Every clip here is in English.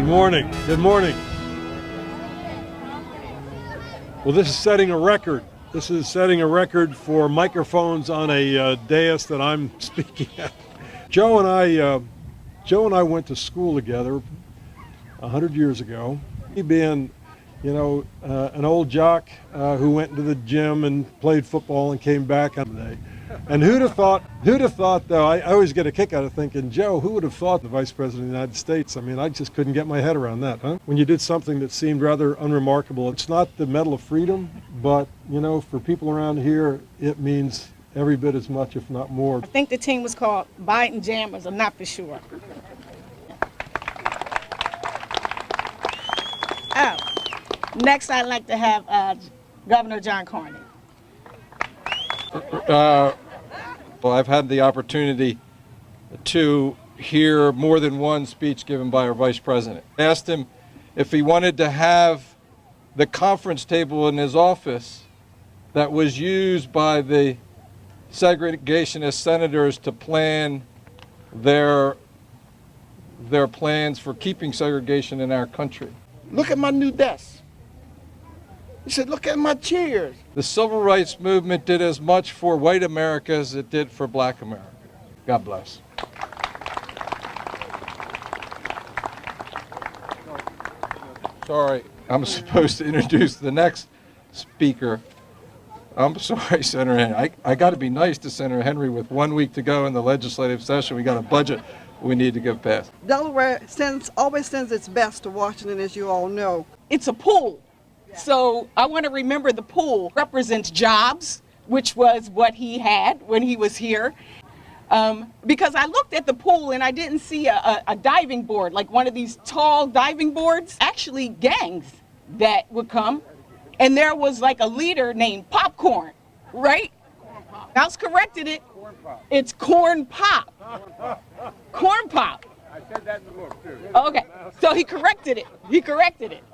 morning. Good morning. Well, this is setting a record. This is setting a record for microphones on a dais that I'm speaking at. Joe and I went to school together 100 years ago. He being, an old jock who went into the gym and played football and came back on the day. And who'd have thought though, I always get a kick out of thinking, Joe, who would have thought the Vice President of the United States? I mean, I just couldn't get my head around that, huh? When you did something that seemed rather unremarkable, it's not the Medal of Freedom, but, for people around here, it means every bit as much, if not more. I think the team was called Biden Jammers, I'm not for sure. Oh, next I'd like to have Governor John Carney. Well, I've had the opportunity to hear more than one speech given by our Vice President. I asked him if he wanted to have the conference table in his office that was used by the segregationist senators to plan their plans for keeping segregation in our country. Look at my new desk. He said, look at my chairs. The civil rights movement did as much for white America as it did for black America. God bless. Sorry, I'm supposed to introduce the next speaker. I'm sorry, Senator Henry. I got to be nice to Senator Henry with 1 week to go in the legislative session. We got a budget we need to get passed. Delaware always sends its best to Washington, as you all know. It's a pool. So I want to remember the pool represents jobs, which was what he had when he was here. Because I looked at the pool and I didn't see a diving board, like one of these tall diving boards. Actually, gangs that would come. And there was like a leader named Popcorn, right? I was corrected it. It's Corn Pop. Corn Pop. I said that in the book, too. Okay, so he corrected it.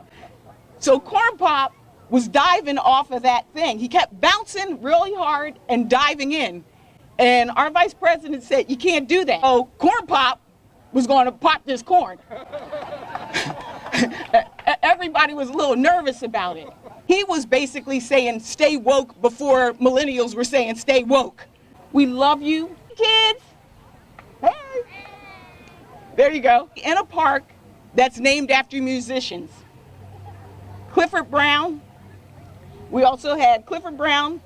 So Corn Pop was diving off of that thing. He kept bouncing really hard and diving in. And our vice president said, you can't do that. So Corn Pop was going to pop this corn. Everybody was a little nervous about it. He was basically saying stay woke before millennials were saying stay woke. We love you, kids. Hey. There you go. In a park that's named after musicians. Clifford Brown. We also had Clifford Brown.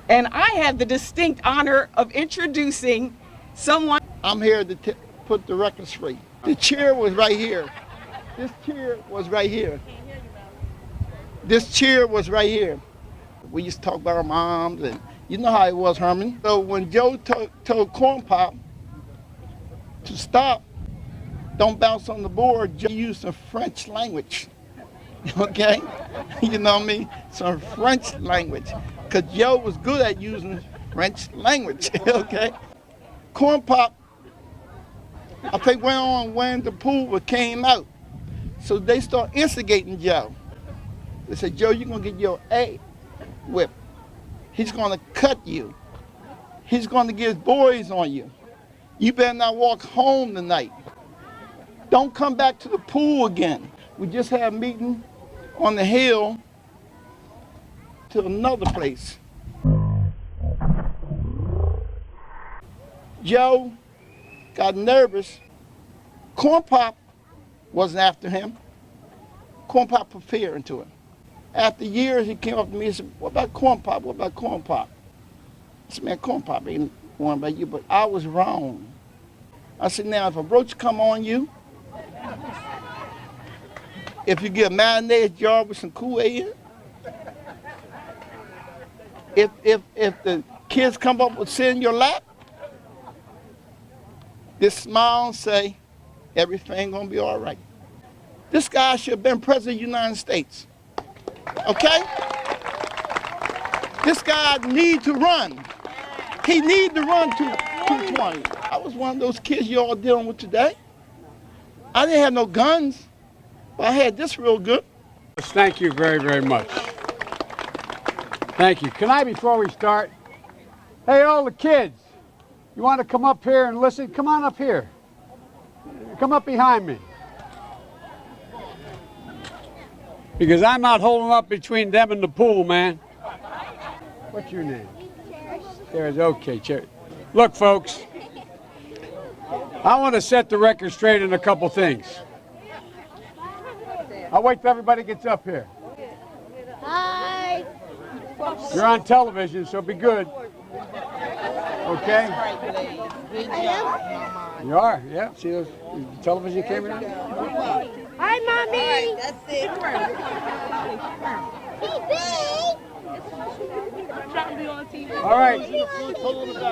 And I had the distinct honor of introducing someone. I'm here to put the record straight. The chair was right here. This chair was right here. This chair was right here. We used to talk about our moms, and you know how it was, Herman. So when Joe told Corn Pop to stop, don't bounce on the board, Joe used some French language, okay? You know what I mean? Some French language, because Joe was good at using French language, okay? Corn Pop, I think went on when the pool came out. So they start instigating Joe. They said, Joe, you're gonna get your A whipped. He's gonna cut you. He's gonna get his boys on you. You better not walk home tonight. Don't come back to the pool again. We just had a meeting on the hill to another place. Joe got nervous. Corn Pop wasn't after him. Corn Pop put fear into him. After years, he came up to me and said, what about Corn Pop? What about Corn Pop? I said, man, Corn Pop ain't worrying about you, but I was wrong. I said, now, if a roach come on you, if you get a mayonnaise jar with some Kool-Aid in it, if the kids come up with sit in your lap, just smile and say, everything gonna be all right. This guy should have been president of the United States, okay? This guy need to run. He need to run to 220. I was one of those kids you all dealing with today. I didn't have no guns, but I had this real good. Thank you very, very much. Thank you. Can I, before we start, Hey, all the kids, you want to come up here and listen? Come on up here. Come up behind me. Because I'm not holding up between them and the pool, man. What's your name? There's okay, Cherry. Look, folks, I want to set the record straight in a couple things. I'll wait till everybody gets up here. Hi. You're on television, so be good. Okay? You are, yeah. See those television cameras on? Hi, Mommy. That's it. All right.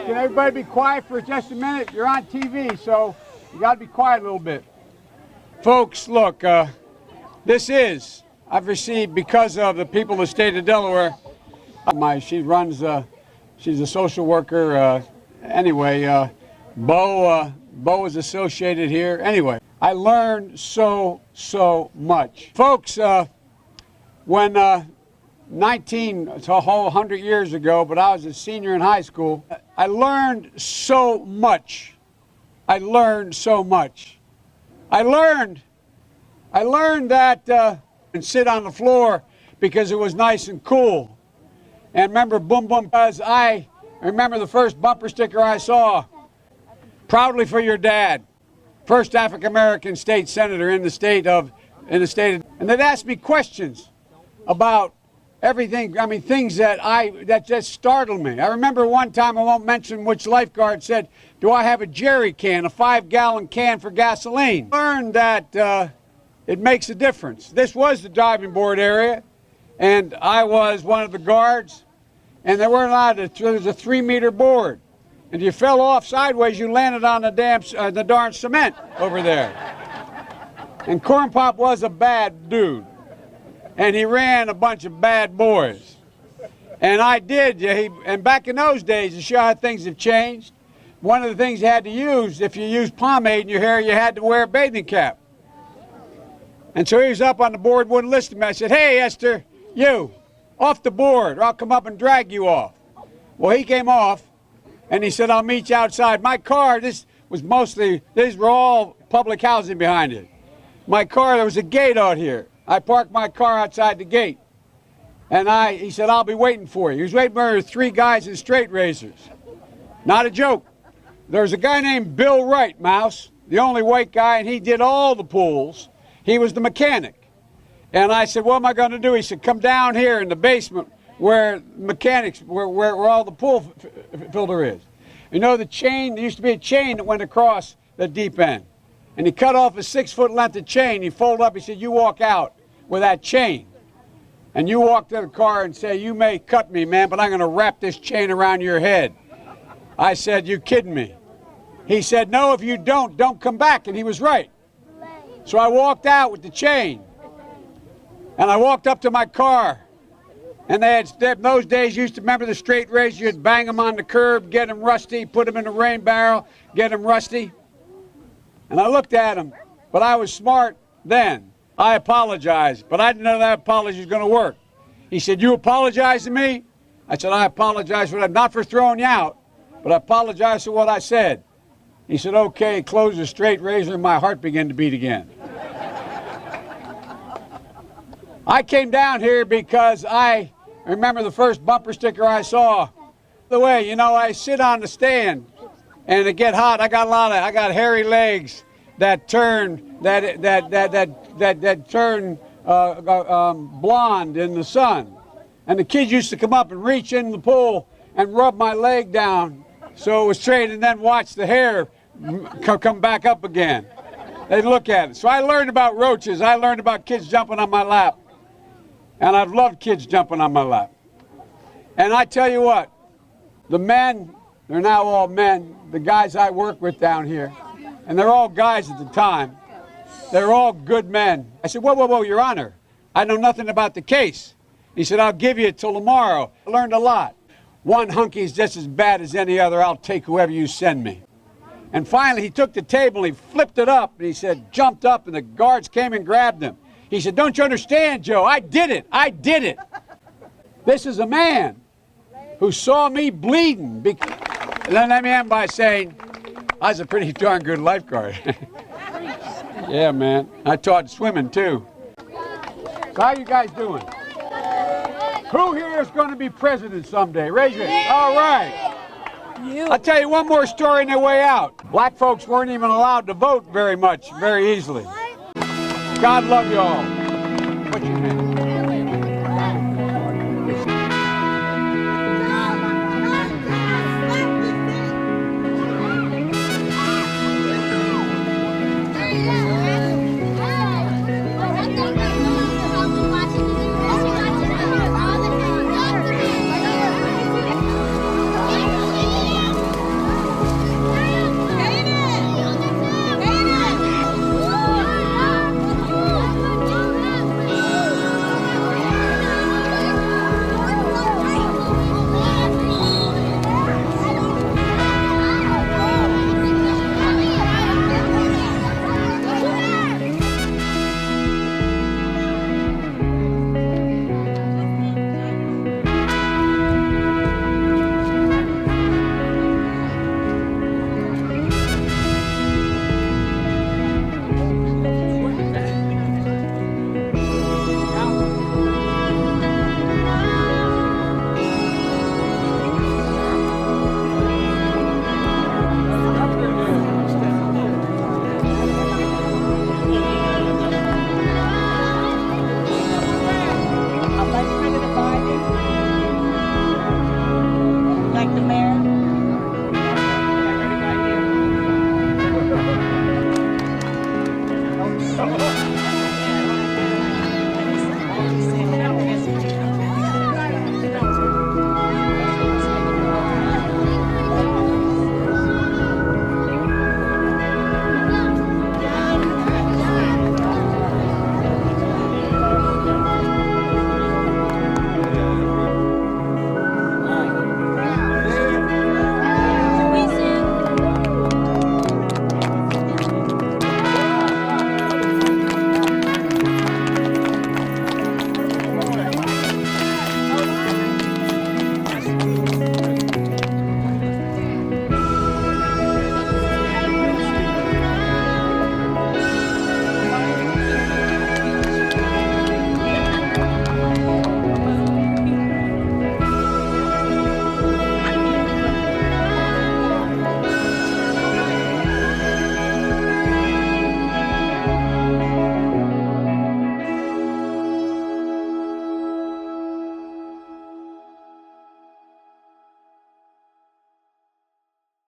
Can everybody be quiet for just a minute? You're on TV, so you got to be quiet a little bit. Folks, look, I've received, because of the people of the state of Delaware, she runs, she's a social worker. Anyway, Bo is associated here. Anyway, I learned so much. Folks, when it's a whole 100 years ago, but I was a senior in high school, I learned so much. I learned that and sit on the floor because it was nice and cool. And remember Boom Boom, because I remember the first bumper sticker I saw. Proudly for your dad. First African American state senator in the state of, and they'd ask me questions about everything. I mean, things that just startled me. I remember one time, I won't mention which lifeguard, said, "Do I have a jerry can, a 5-gallon can for gasoline?" Learned that it makes a difference. This was the diving board area, and I was one of the guards, and there was a 3-meter board. And if you fell off sideways, you landed on the darn cement over there. And Corn Pop was a bad dude. And he ran a bunch of bad boys. And I did. And back in those days, to show how things have changed, one of the things you had to use, if you used pomade in your hair, you had to wear a bathing cap. And so he was up on the board, wouldn't listen to me. I said, "Hey, Esther, you, off the board, or I'll come up and drag you off." Well, he came off. And he said, "I'll meet you outside." My car, these were all public housing behind it. My car, there was a gate out here. I parked my car outside the gate. And he said, "I'll be waiting for you." He was waiting for 3 guys in straight razors. Not a joke. There was a guy named Bill Wright, Mouse, the only white guy, and he did all the pools. He was the mechanic. And I said, "What am I going to do?" He said, "Come down here in the basement where mechanics, where all the pool filter is. You know the chain, there used to be a chain that went across the deep end. And he cut off a 6-foot length of chain. He folded up, he said, "You walk out with that chain. And you walk to the car and say, 'You may cut me, man, but I'm going to wrap this chain around your head.'" I said, "You kidding me?" He said, "No, if you don't come back." And he was right. So I walked out with the chain. And I walked up to my car. And they had, in those days, you used to remember the straight razor, you'd bang them on the curb, get them rusty, put them in a rain barrel, get them rusty. And I looked at him, but I was smart then. I apologized, but I didn't know that apology was going to work. He said, "You apologize to me?" I said, "I apologize for that, not for throwing you out, but I apologize for what I said." He said, "Okay," closed the straight razor, and my heart began to beat again. I came down here because I remember the first bumper sticker I saw. By the way, you know, I sit on the stand and it get hot. I got hairy legs that turn blonde in the sun. And the kids used to come up and reach in the pool and rub my leg down so it was straight, and then watch the hair come back up again. They'd look at it. So I learned about roaches. I learned about kids jumping on my lap. And I've loved kids jumping on my lap. And I tell you what, the men, they're now all men, the guys I work with down here, and they're all guys at the time, they're all good men. I said, whoa, Your Honor, I know nothing about the case. He said, "I'll give you till tomorrow." I learned a lot. One hunky's just as bad as any other. I'll take whoever you send me. And finally, he took the table and he flipped it up, and he said, jumped up, and the guards came and grabbed him. He said, "Don't you understand, Joe? I did it. This is a man." who saw me bleeding. And then let me end by saying, I was a pretty darn good lifeguard. Yeah, man. I taught swimming, too. So how you guys doing? Who here is going to be president someday? Raise your hand. All right. I'll tell you one more story on their way out. Black folks weren't even allowed to vote very much, very easily. God love you all.